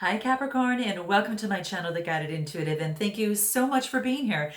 Hi, Capricorn, and welcome to my channel, The Guided Intuitive, and thank you so much for being here.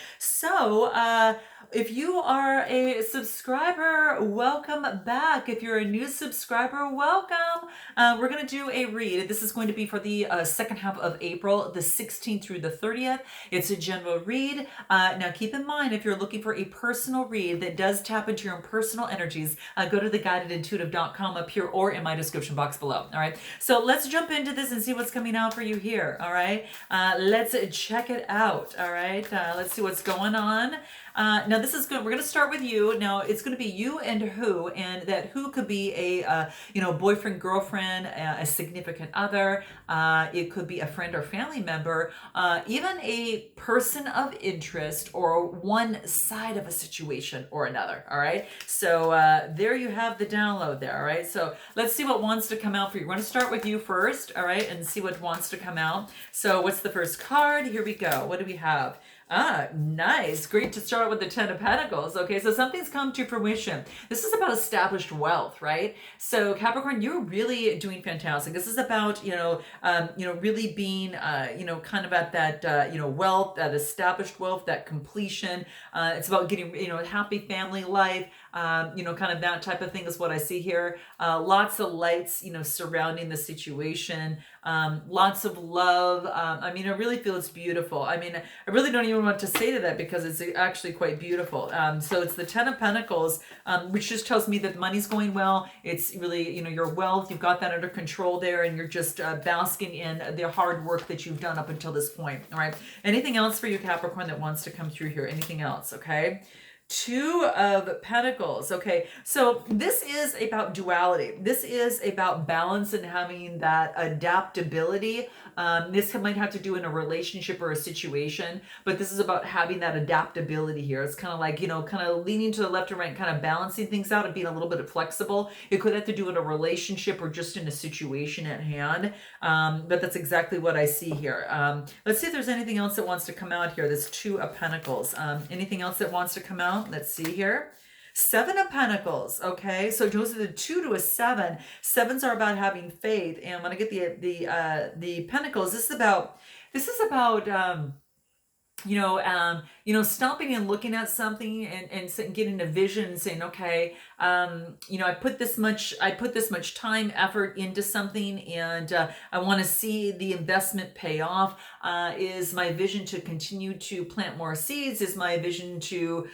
If you are a subscriber, welcome back. If you're a new subscriber, welcome. We're going to do a read. This is going to be for the second half of April, the 16th through the 30th. It's a general read. Now, keep in mind, if you're looking for a personal read that does tap into your own personal energies, go to theguidedintuitive.com up here or in my description box below. All right. So let's jump into this and see what's coming out for you here. All right. Let's check it out. All right. Let's see what's going on. Now this is good. We're going to start with you. Now it's going to be you and who, and that who could be a boyfriend, girlfriend, a significant other. It could be a friend or family member, even a person of interest, or one side of a situation or another. All right. So there you have the download there. All right. So let's see what wants to come out for you. We're going to start with you first. All right, and see what wants to come out. So what's the first card? Here we go. What do we have? Ah, nice. Great to start with the Ten of Pentacles. Okay, so something's come to fruition. This is about established wealth, right? So Capricorn, you're really doing fantastic. This is about, really being, kind of at that, wealth, that established wealth, that completion. It's about getting, a happy family life. Kind of that type of thing is what I see here. Lots of lights, surrounding the situation. Lots of love. I really feel it's beautiful. I really don't even want to say to that because it's actually quite beautiful. So it's the Ten of Pentacles, which just tells me that money's going well. It's really, your wealth, you've got that under control there, and you're just basking in the hard work that you've done up until this point. All right. Anything else for you, Capricorn, that wants to come through here? Anything else? Okay. Two of Pentacles. Okay, so this is about duality. This is about balance and having that adaptability. This might have to do in a relationship or a situation, but this is about having that adaptability here. It's kind of like, kind of leaning to the left and right, kind of balancing things out and being a little bit flexible. It could have to do in a relationship or just in a situation at hand, but that's exactly what I see here. Let's see if there's anything else that wants to come out here. This Two of Pentacles. Anything else that wants to come out? Let's see here. Seven of Pentacles. Okay, so it goes to the 2 to a 7. Sevens are about having faith, and when I get the Pentacles, this is about stopping and looking at something and getting a vision and saying, okay, I put this much time, effort into something, and I want to see the investment pay off. Is my vision to continue to plant more seeds? Is my vision to,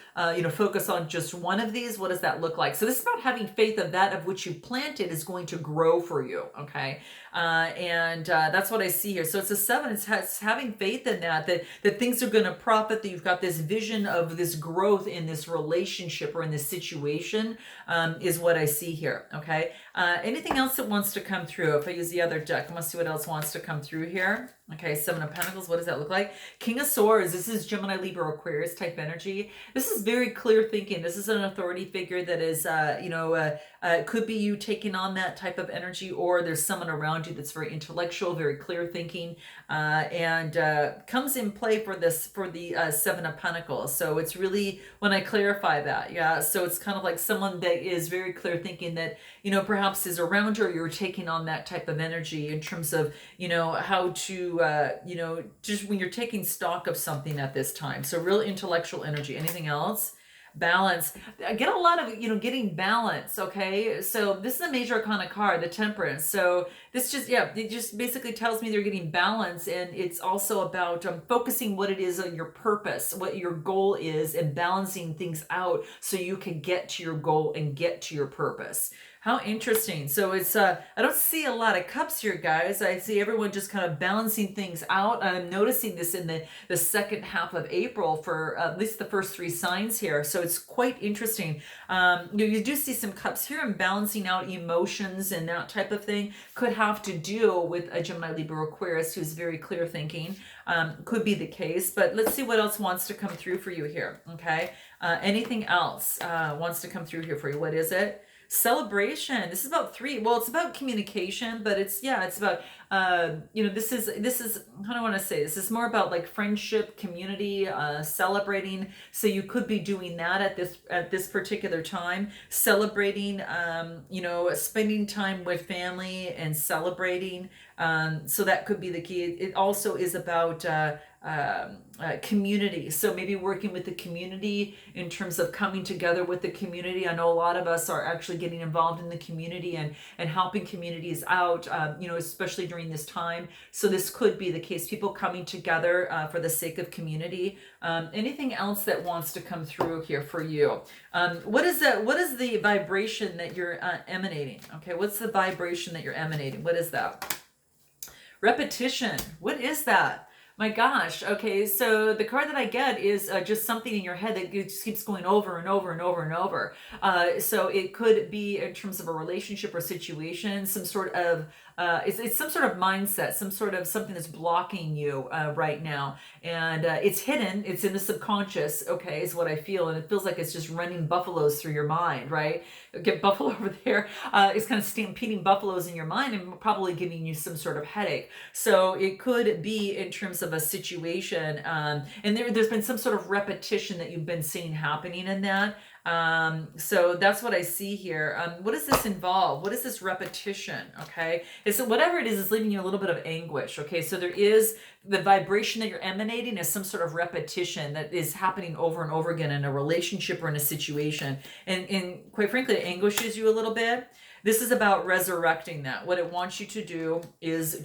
focus on just one of these? What does that look like? So this is about having faith of that of which you planted is going to grow for you. Okay. That's what I see here. So it's a 7. It's having faith in that things are going to profit, that you've got this vision of this growth in this relationship or in this situation, is what I see here. Okay. Anything else that wants to come through? If I use the other deck, I want to see what else wants to come through here. Okay, Seven of Pentacles, what does that look like? King of Swords, this is Gemini, Libra, Aquarius type energy. This is very clear thinking. This is an authority figure that is, could be you taking on that type of energy, or there's someone around you that's very intellectual, very clear thinking, and comes in play for the Seven of Pentacles. So it's really, when I clarify that, yeah, so it's kind of like someone that is very clear thinking that, perhaps is around you, or you're taking on that type of energy in terms of, how to, just when you're taking stock of something at this time. So real intellectual energy. Anything else? Balance. I get a lot of, getting balance. Okay. So this is a major arcana card, the Temperance. So this just, it just basically tells me they're getting balance. And it's also about focusing what it is on your purpose, what your goal is, and balancing things out so you can get to your goal and get to your purpose. How interesting. So it's, I don't see a lot of cups here, guys. I see everyone just kind of balancing things out. I'm noticing this in the second half of April for at least the first 3 signs here. So it's quite interesting. You do see some cups here, and balancing out emotions and that type of thing could have to do with a Gemini, Libra, Aquarius who's very clear thinking. Could be the case, but let's see what else wants to come through for you here. Okay. Anything else wants to come through here for you? What is it? Celebration. This is about 3. Well, it's about communication, but it's about this is how do I want to say this? This is more about like friendship, community, celebrating. So you could be doing that at this particular time, celebrating, spending time with family and celebrating. So that could be the key. It also is about community. So maybe working with the community in terms of coming together with the community. I know a lot of us are actually getting involved in the community and helping communities out, especially during this time. So this could be the case, people coming together for the sake of community. Anything else that wants to come through here for you? What is the vibration that you're emanating? Okay, what's the vibration that you're emanating? What is that? Repetition. What is that? My gosh. Okay, so the card that I get is just something in your head that just keeps going over and over and over and over. So it could be in terms of a relationship or situation, some sort of it's some sort of mindset, some sort of something that's blocking you right now, and it's hidden. It's in the subconscious. Okay, is what I feel, and it feels like it's just running buffaloes through your mind. Right, get buffalo over there. It's kind of stampeding buffaloes in your mind and probably giving you some sort of headache. So it could be in terms of a situation, and there's been some sort of repetition that you've been seeing happening in that. So that's what I see here. What does this involve? What is this repetition? Okay. It's whatever it is leaving you a little bit of anguish. Okay. So there is the vibration that you're emanating is some sort of repetition that is happening over and over again in a relationship or in a situation. And quite frankly, it anguishes you a little bit. This is about resurrecting that. What it wants you to do is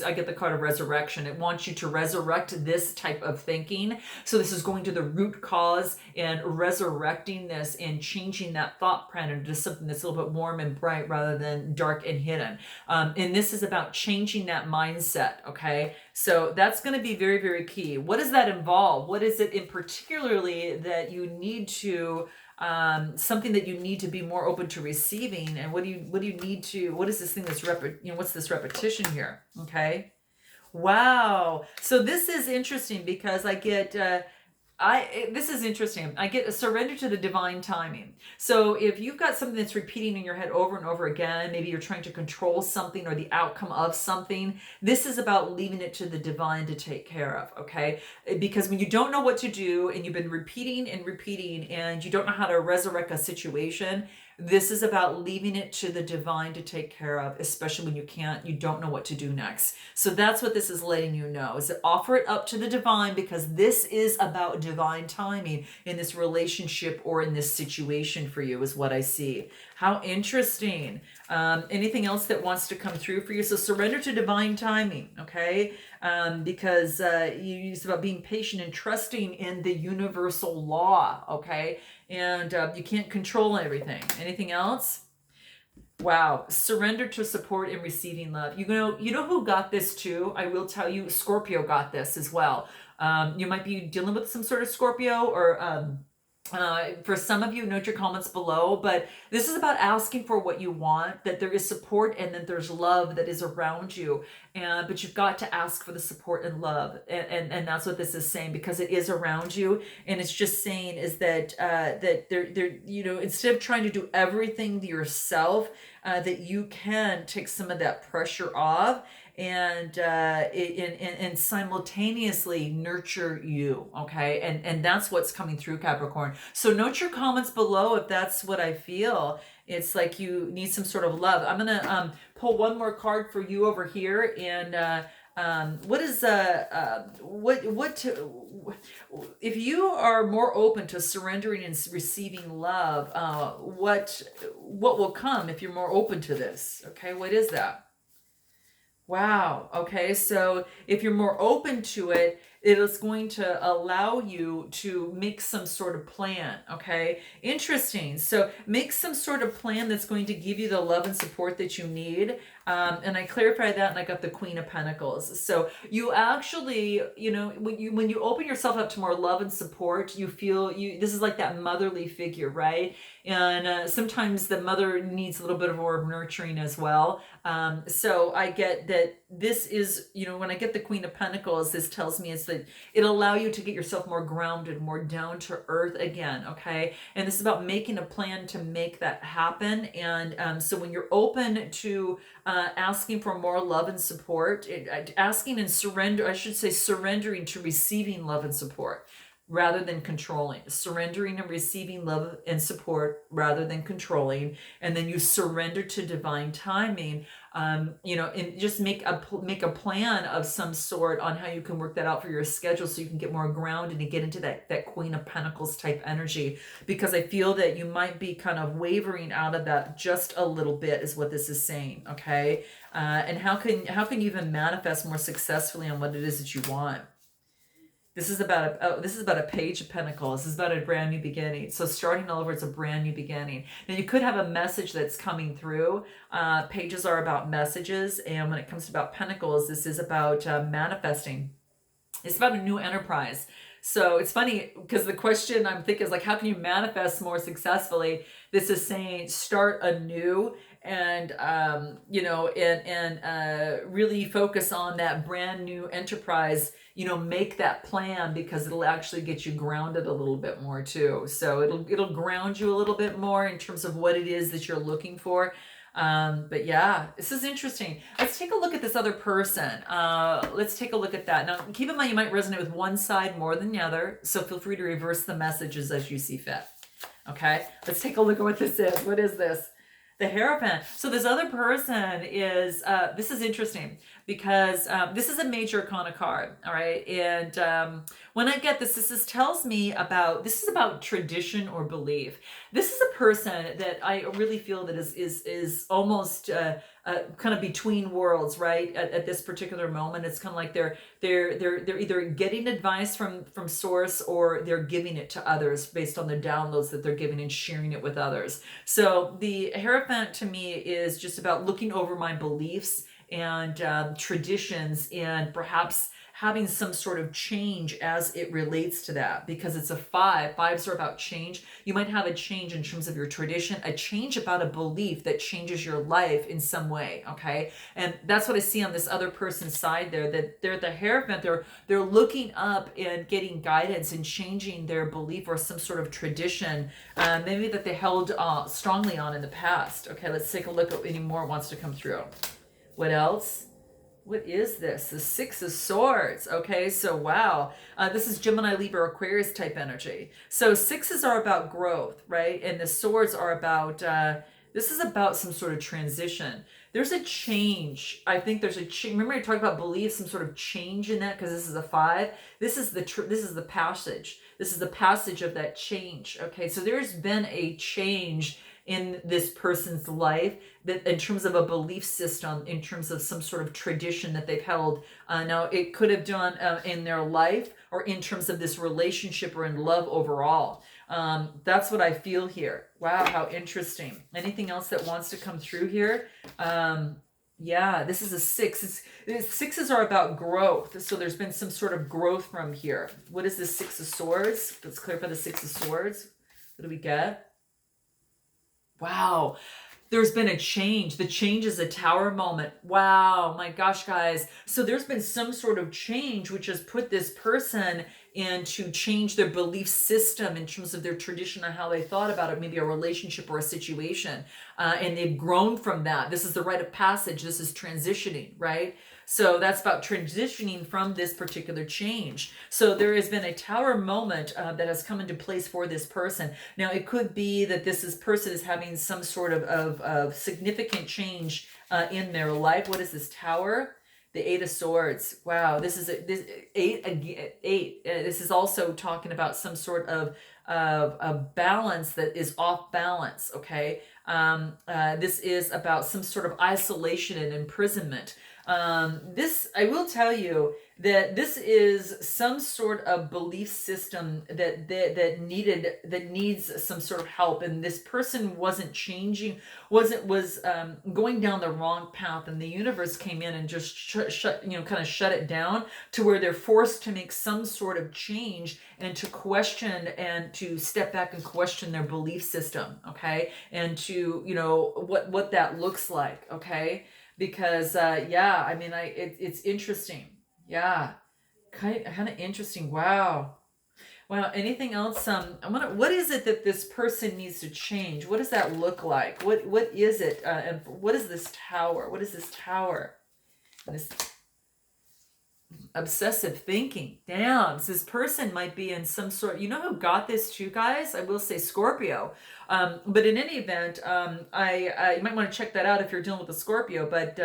I get the card of resurrection. It wants you to resurrect this type of thinking. So this is going to the root cause and resurrecting this and changing that thought pattern into something that's a little bit warm and bright rather than dark and hidden. And this is about changing that mindset, okay? So that's going to be very, very key. What does that involve? What is it in particularly that you need to something that you need to be more open to receiving, and what do you need to, what is this thing that's what's this repetition here? Okay, wow. So this is interesting because I get this is interesting. I get a surrender to the divine timing. So if you've got something that's repeating in your head over and over again, maybe you're trying to control something or the outcome of something, this is about leaving it to the divine to take care of, okay? Because when you don't know what to do and you've been repeating and repeating and you don't know how to resurrect a situation, this is about leaving it to the divine to take care of, especially when you don't know what to do next. So that's what this is letting you know, is to offer it up to the divine, because this is about divine timing in this relationship or in this situation for you, is what I see. How interesting. Anything else that wants to come through for you? So surrender to divine timing, okay? Because it's about being patient and trusting in the universal law, okay? And you can't control everything. Anything else? Wow. Surrender to support and receiving love. You know who got this too? I will tell you, Scorpio got this as well. You might be dealing with some sort of Scorpio, or for some of you, note your comments below, but this is about asking for what you want, that there is support and that there's love that is around you. But you've got to ask for the support and love. And that's what this is saying, because it is around you. And it's just saying is that, instead of trying to do everything yourself, that you can take some of that pressure off and simultaneously nurture you, okay? And that's what's coming through, Capricorn. So note your comments below if that's what I feel. It's like you need some sort of love. I'm gonna pull one more card for you over here, and if you are more open to surrendering and receiving love, what will come if you're more open to this? Okay, what is that? Wow. Okay. So if you're more open to it, it is going to allow you to make some sort of plan. Okay. Interesting. So make some sort of plan that's going to give you the love and support that you need. And I clarified that, and I got the Queen of Pentacles. So you actually, when you open yourself up to more love and support, you feel this is like that motherly figure, right? And sometimes the mother needs a little bit of more nurturing as well. So I get that this is, when I get the Queen of Pentacles, this tells me it's that it'll allow you to get yourself more grounded, more down to earth again, okay? And this is about making a plan to make that happen. And so when you're open to asking for more love and support, asking and surrendering to receiving love and support. rather than controlling, surrendering and receiving love and support rather than controlling. And then you surrender to divine timing, and just make a plan of some sort on how you can work that out for your schedule, so you can get more grounded and get into that Queen of Pentacles type energy, because I feel that you might be kind of wavering out of that just a little bit, is what this is saying. Okay. And how can you even manifest more successfully on what it is that you want? This is about a Page of Pentacles. This is about a brand new beginning. So starting all over, it's a brand new beginning. Now you could have a message that's coming through. Pages are about messages, and when it comes to about Pentacles, this is about manifesting. It's about a new enterprise. So it's funny because the question I'm thinking is like, how can you manifest more successfully? This is saying start anew, and really focus on that brand new enterprise. Make that plan, because it'll actually get you grounded a little bit more too. So it'll ground you a little bit more in terms of what it is that you're looking for. But yeah, this is interesting. Let's take a look at this other person. Let's take a look at that. Now, keep in mind, you might resonate with one side more than the other, so feel free to reverse the messages as you see fit. Okay, let's take a look at what this is. What is this? The Hierophant. So this other person is, this is interesting, because this is a major arcana card, all right? And when I get this, tells me about, this is about tradition or belief. This is a person that I really feel that is almost kind of between worlds, right? At this particular moment, it's kind of like they're either getting advice from source, or they're giving it to others based on the downloads that they're giving and sharing it with others. So the Hierophant to me is just about looking over my beliefs and traditions, and perhaps having some sort of change as it relates to that, because it's a 5. 5s are about change. You might have a change in terms of your tradition, a change about a belief that changes your life in some way. Okay. And that's what I see on this other person's side there, that they're the Hierophant. They're looking up and getting guidance and changing their belief or some sort of tradition, maybe that they held strongly on in the past. Okay. Let's take a look at any more wants to come through. What else? What is this? The 6 of Swords. Okay, so wow. This is Gemini, Libra, Aquarius type energy. So 6s are about growth, right? And the swords are about, this is about some sort of transition. There's a change. I think there's a change. Remember I talked about belief, some sort of change in that, because this is a 5. This is the passage. This is the passage of that change. Okay, so there's been a change in this person's life, that in terms of a belief system, in terms of some sort of tradition that they've held. Now it could have done in their life, or in terms of this relationship, or in love overall. That's what I feel here. Wow, how interesting. Anything else that wants to come through here? Yeah, this is a 6. 6s are about growth. So there's been some sort of growth from here. What is this 6 of Swords? Let's clarify the 6 of Swords. What do we get? Wow, there's been a change. The change is a Tower moment. Wow, my gosh, guys. So there's been some sort of change, which has put this person in to change their belief system in terms of their tradition and how they thought about it, maybe a relationship or a situation. And they've grown from that. This is the rite of passage. This is transitioning, right? So that's about transitioning from this particular change. So there has been a Tower moment that has come into place for this person. Now, it could be that person is having some sort of significant change in their life. What is this Tower? The 8 of Swords. Wow, this is this 8 again. 8. This is also talking about some sort of a balance that is off balance. Okay, this is about some sort of isolation and imprisonment. This, I will tell you that this is some sort of belief system that needs some sort of help, and this person wasn't changing, was going down the wrong path, and the universe came in and just shut it down, to where they're forced to make some sort of change, and to question and to step back and question their belief system. Okay, and to what that looks like. Okay. Because yeah, I mean, it's interesting. Yeah, kind of interesting. Wow. Anything else? What is it that this person needs to change? What does that look like? What is it? And what is this Tower? What is this Tower? This Obsessive thinking. Damn. So this person might be in some sort. You know who got this too, guys? I will say Scorpio. But in any event, you might want to check that out if you're dealing with a Scorpio. But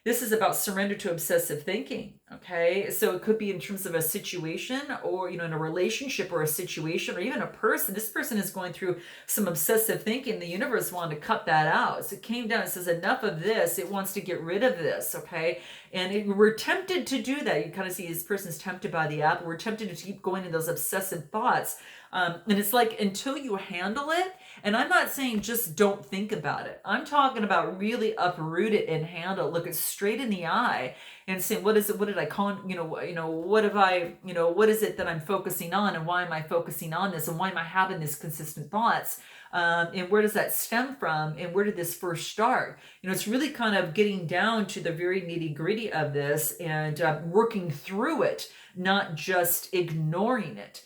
this is about surrender to obsessive thinking. Okay, so it could be in terms of a situation, or in a relationship or a situation, or even a person. This person is going through some obsessive thinking. The universe wanted to cut that out. So it came down. It says enough of this. It wants to get rid of this. Okay, and we're tempted to do that. You kind of see this person's tempted by the apple. We're tempted to keep going in those obsessive thoughts. And it's like until you handle it, and I'm not saying just don't think about it. I'm talking about really uproot it and handle it. Look it straight in the eye and say, what is it? What did I call? What have I? What is it that I'm focusing on, and why am I focusing on this, and why am I having these consistent thoughts? And where does that stem from? And where did this first start? It's really kind of getting down to the very nitty gritty of this and working through it, not just ignoring it.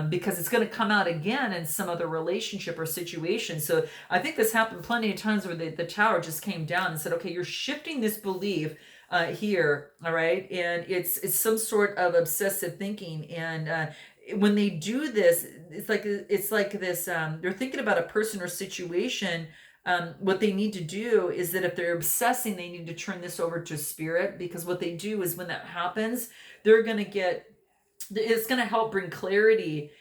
Because it's going to come out again in some other relationship or situation. So I think this happened plenty of times where the tower just came down and said, okay, you're shifting this belief here, all right? And it's some sort of obsessive thinking. And when they do this, it's like this, they're thinking about a person or situation. What they need to do is that if they're obsessing, they need to turn this over to spirit, because what they do is when that happens, it's going to help bring clarity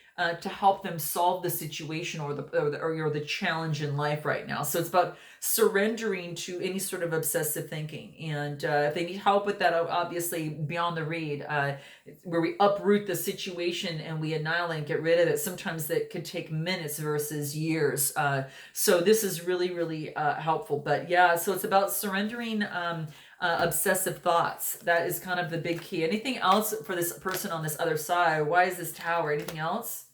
to help them solve the situation or the challenge in life right now. So it's about surrendering to any sort of obsessive thinking. And if they need help with that, obviously beyond the read, where we uproot the situation and we annihilate and get rid of it. Sometimes that could take minutes versus years. So this is really, really helpful. But yeah, so it's about surrendering obsessive thoughts. That is kind of the big key. Anything else for this person on this other side? Why is this tower? Anything else?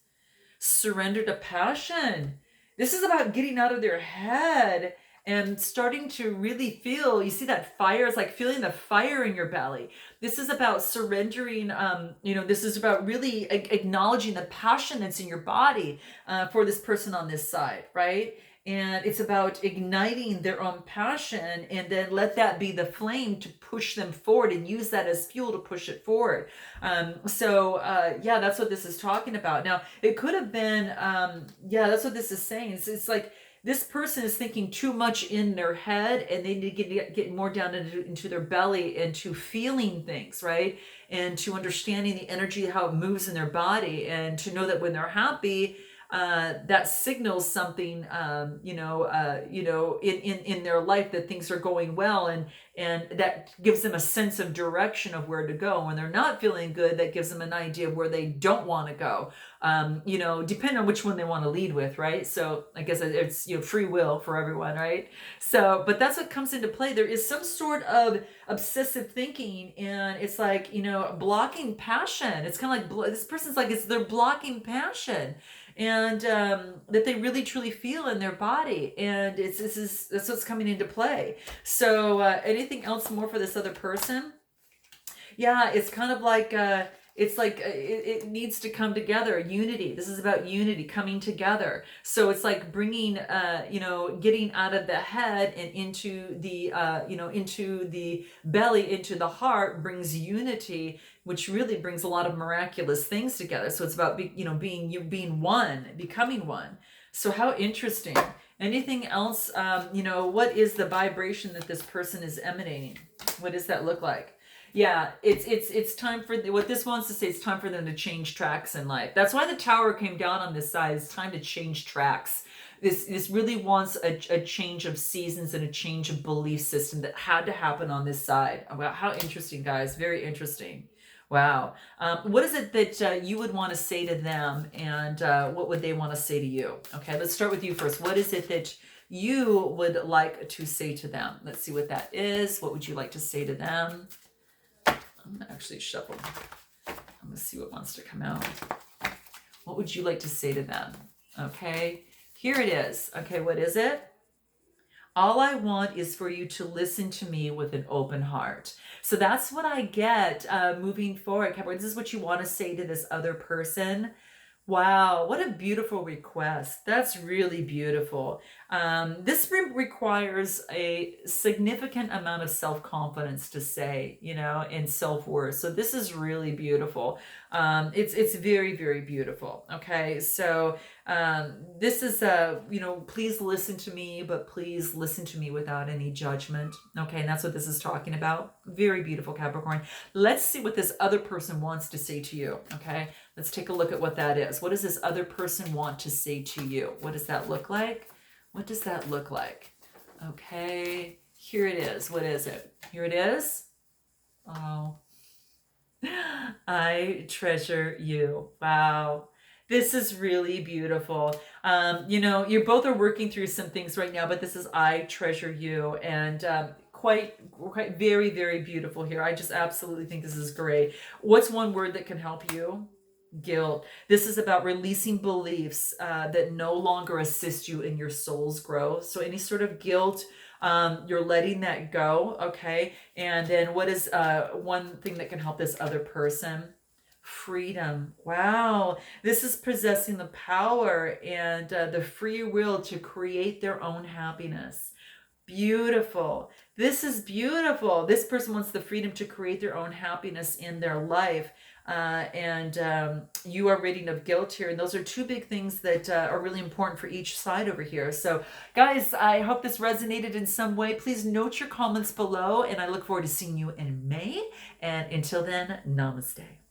Surrender to passion. This is about getting out of their head and starting to really feel, you see that fire, it's like feeling the fire in your belly. This is about surrendering, this is about really acknowledging the passion that's in your body for this person on this side, right? And it's about igniting their own passion, and then let that be the flame to push them forward and use that as fuel to push it forward. Yeah, that's what this is talking about. Now, it could have been, that's what this is saying. It's like this person is thinking too much in their head, and they need to get more down into their belly, into feeling things, right? And to understanding the energy, how it moves in their body, and to know that when they're happy, that signals something, in their life, that things are going well, and that gives them a sense of direction of where to go. When they're not feeling good, that gives them an idea of where they don't want to go. Depending on which one they want to lead with, right? So I guess it's free will for everyone, right? So, but that's what comes into play. There is some sort of obsessive thinking, and it's like blocking passion. It's kind of like this person's like they're blocking passion. And that they really truly feel in their body, and that's what's coming into play. So anything else more for this other person? Yeah, it's kind of like it needs to come together. Unity. This is about unity, coming together. So it's like bringing getting out of the head and into the into the belly, into the heart, brings unity, which really brings a lot of miraculous things together. So it's about being one, becoming one. So how interesting. Anything else? What is the vibration that this person is emanating? What does that look like? Yeah, it's time for what this wants to say. It's time for them to change tracks in life. That's why the tower came down on this side. It's time to change tracks. This really wants a change of seasons and a change of belief system that had to happen on this side. Wow, how interesting, guys. Very interesting. Wow. What is it that you would want to say to them, and what would they want to say to you? Okay, let's start with you first. What is it that you would like to say to them? Let's see what that is. What would you like to say to them? I'm going to actually shuffle. I'm going to see what wants to come out. What would you like to say to them? Okay, here it is. Okay, what is it? All I want is for you to listen to me with an open heart. So that's what I get moving forward, Capricorn. This is what you want to say to this other person. Wow, what a beautiful request. That's really beautiful. This requires a significant amount of self-confidence to say, you know, and self-worth. So this is really beautiful. It's very, very beautiful. Okay, so this is you know, please listen to me, but please listen to me without any judgment. Okay, and that's what this is talking about. Very beautiful, Capricorn. Let's see what this other person wants to say to you. Okay, let's take a look at what that is. What does this other person want to say to you? What does that look like? What does that look like? Okay, here it is. What is it? Here it is. Oh, I treasure you. Wow. This is really beautiful. You know, you both are working through some things right now, but this is I treasure you, and quite very, very beautiful here. I just absolutely think this is great. What's one word that can help you? Guilt. This is about releasing beliefs that no longer assist you in your soul's growth. So any sort of guilt, you're letting that go. Okay. And then what is one thing that can help this other person? Freedom. Wow. This is possessing the power and the free will to create their own happiness. Beautiful. This is beautiful. This person wants the freedom to create their own happiness in their life. And you are ridding of guilt here. And those are two big things that are really important for each side over here. So, guys, I hope this resonated in some way. Please note your comments below. And I look forward to seeing you in May. And until then, namaste.